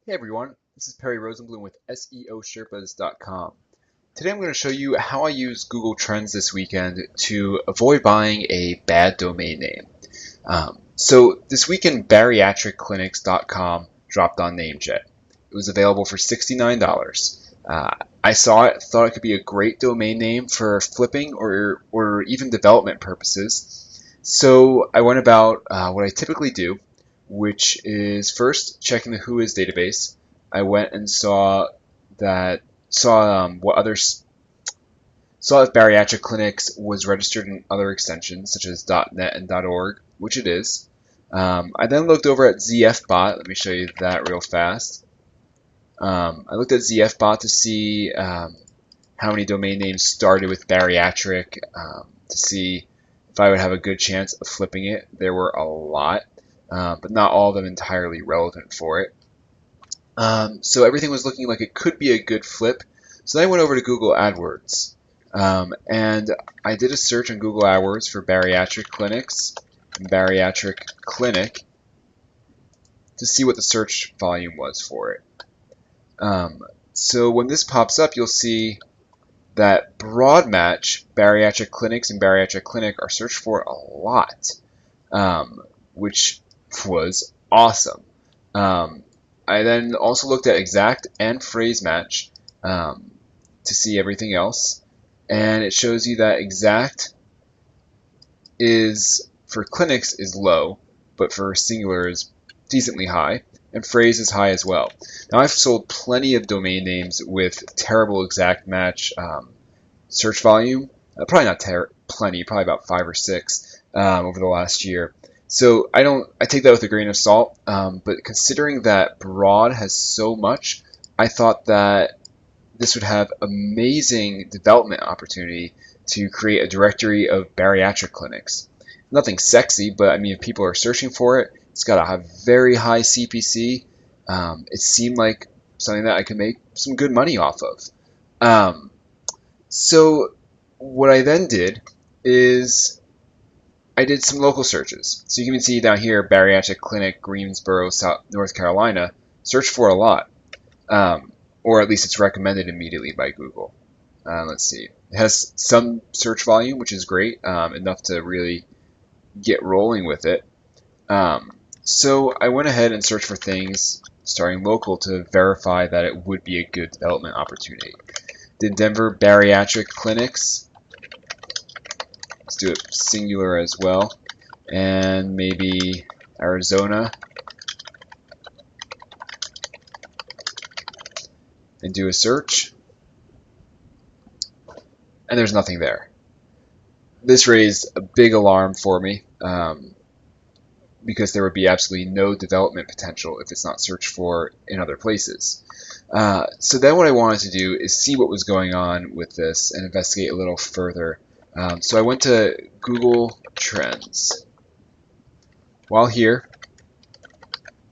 Hey everyone, this is Perry Rosenblum with SEOsherpas.com. Today I'm going to show you how I use Google Trends this weekend to avoid buying a bad domain name. So this weekend, bariatricclinics.com dropped on Namejet. It was available for $69. I saw it, thought it could be a great domain name for flipping or even development purposes. So I went about what I typically do, which is first checking the Whois database. I went and saw what others saw if Bariatric Clinics was registered in other extensions such as .net and .org, which it is. I then looked over at ZFBot. Let me show you that real fast. I looked at ZFBot to see how many domain names started with bariatric, to see if I would have a good chance of flipping it. There were a lot, but not all of them entirely relevant for it. So everything was looking like it could be a good flip. So then I went over to Google AdWords, and I did a search on Google AdWords for bariatric clinics and bariatric clinic to see what the search volume was for it. So when this pops up, you'll see that broad match bariatric clinics and bariatric clinic are searched for a lot, which was awesome. I then also looked at exact and phrase match to see everything else, and it shows you that exact is for clinics is low, but for singular is decently high, and phrase is high as well. Now I've sold plenty of domain names with terrible exact match search volume, probably not plenty, probably about 5 or 6 over the last year. So I take that with a grain of salt, but considering that broad has so much, I thought that this would have amazing development opportunity to create a directory of bariatric clinics. Nothing sexy, but I mean, if people are searching for it, it's got a very high CPC. It seemed like something that I could make some good money off of. So what I then did is I did some local searches. So you can see down here, Bariatric Clinic, Greensboro, North Carolina, search for a lot. Or at least it's recommended immediately by Google. Let's see. It has some search volume, which is great, enough to really get rolling with it. So I went ahead and searched for things starting local to verify that it would be a good development opportunity. Did Denver Bariatric Clinics. Let's do it singular as well. And maybe Arizona. And do a search. And there's nothing there. This raised a big alarm for me because there would be absolutely no development potential if it's not searched for in other places. So then what I wanted to do is see what was going on with this and investigate a little further. So I went to Google Trends. While here,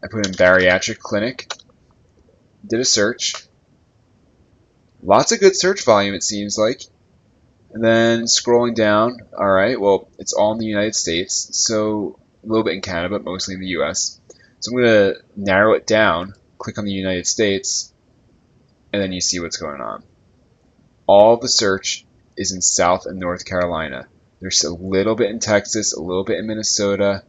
I put in bariatric clinic, did a search. Lots of good search volume, it seems like. And then scrolling down, all right, well, it's all in the United States, so a little bit in Canada, but mostly in the US. So I'm going to narrow it down, click on the United States, and then you see what's going on. All the search is in South and North Carolina. There's a little bit in Texas, a little bit in Minnesota,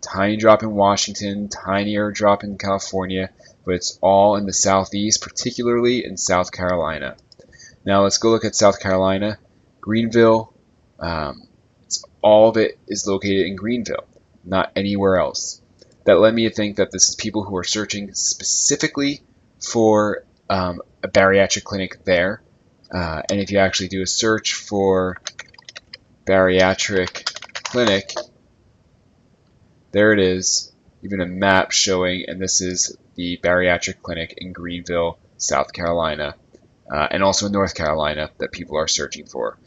tiny drop in Washington, tinier drop in California, but it's all in the Southeast, particularly in South Carolina. Now let's go look at South Carolina. Greenville, all of it is located in Greenville, not anywhere else. That led me to think that this is people who are searching specifically for a bariatric clinic there. And if you actually do a search for bariatric clinic, there it is, even a map showing, and this is the bariatric clinic in Greenville, South Carolina, and also in North Carolina that people are searching for.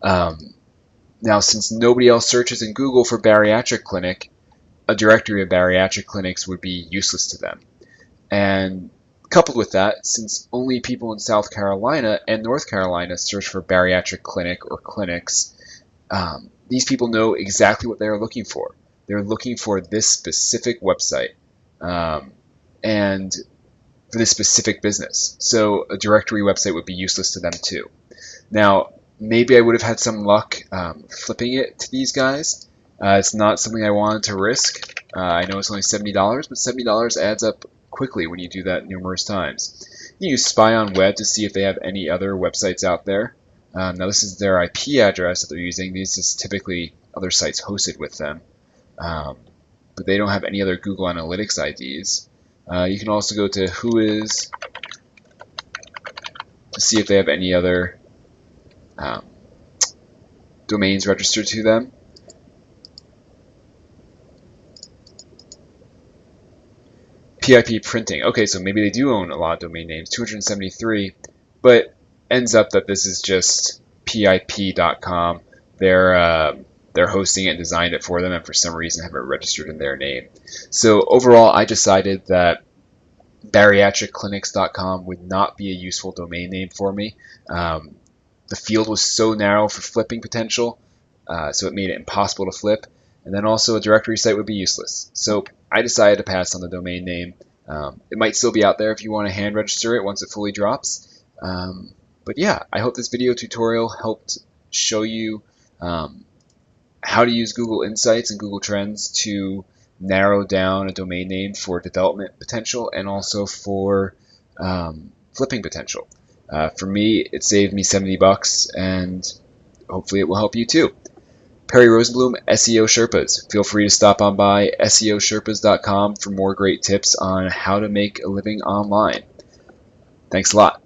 Now, since nobody else searches in Google for bariatric clinic, a directory of bariatric clinics would be useless to them. And coupled with that, since only people in South Carolina and North Carolina search for bariatric clinic or clinics, these people know exactly what they're looking for. They're looking for this specific website. And for this specific business. So a directory website would be useless to them too. Now, maybe I would have had some luck flipping it to these guys. It's not something I wanted to risk. I know it's only $70, but $70 adds up quickly when you do that numerous times. You use Spy on Web to see if they have any other websites out there. Now this is their IP address that they're using. These is typically other sites hosted with them. But they don't have any other Google Analytics IDs. You can also go to Whois to see if they have any other domains registered to them. PIP printing. Okay, so maybe they do own a lot of domain names, 273, but ends up that this is just pip.com. They're hosting it and designed it for them, and for some reason have it registered in their name. So overall, I decided that bariatricclinics.com would not be a useful domain name for me. The field was so narrow for flipping potential, so it made it impossible to flip. And then also a directory site would be useless. So I decided to pass on the domain name. It might still be out there if you want to hand register it once it fully drops. But yeah, I hope this video tutorial helped show you how to use Google Insights and Google Trends to narrow down a domain name for development potential and also for flipping potential. For me, it saved me $70, and hopefully it will help you too. Perry Rosenblum, SEO Sherpas. Feel free to stop on by SEOsherpas.com for more great tips on how to make a living online. Thanks a lot.